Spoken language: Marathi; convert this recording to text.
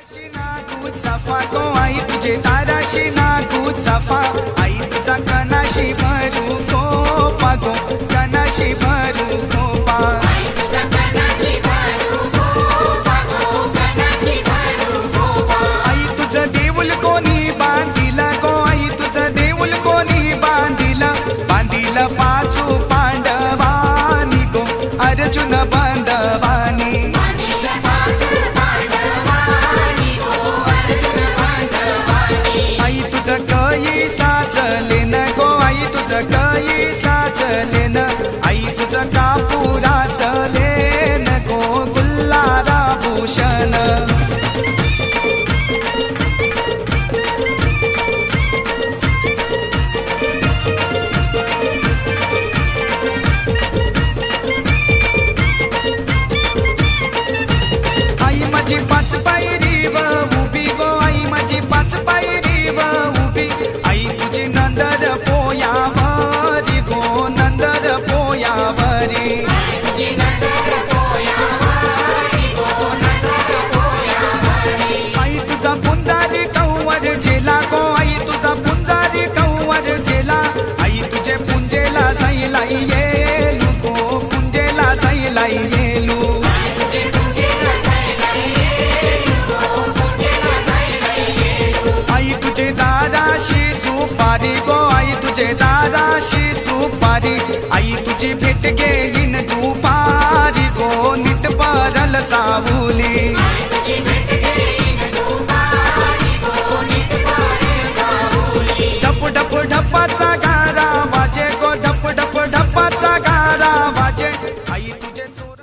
ताराशी नागू चाफा गो आई तुझे ताराशी नागू चाफा आई तुझा कणाशी भरू गोपा गो कणाशी भरू गोपा आई तुझं देऊल कोणी बांधिला गो आई तुझं देऊल कोणी बांधिला बांधिला पाचू पांडवानी गो अर्जुन बांधवानी आई तुझं कई साचले न गो आई तुझं कई साचले न आई तुझं कापुराचले न गो गुल्हारा भूषण आई माझी पाच पायरी व उभी गो आई माझी पाच पायरी व उभी आई तुझी नंदर पोयावरी गो नंदर पोयावरी आई तुझा पुंजारी कौवर झेला गो आई तुझा पुंजारी कौवर झेला आई तुझे पुंजेला जाईला येलू गो पुंजेला जाईला येलू आई तुझे दाराशी सुपारी गो आई तुझे दाराशी सुपारी आई तुझी भेट घेईन दुपारी गो नित परल सावली डप डप ढपाचा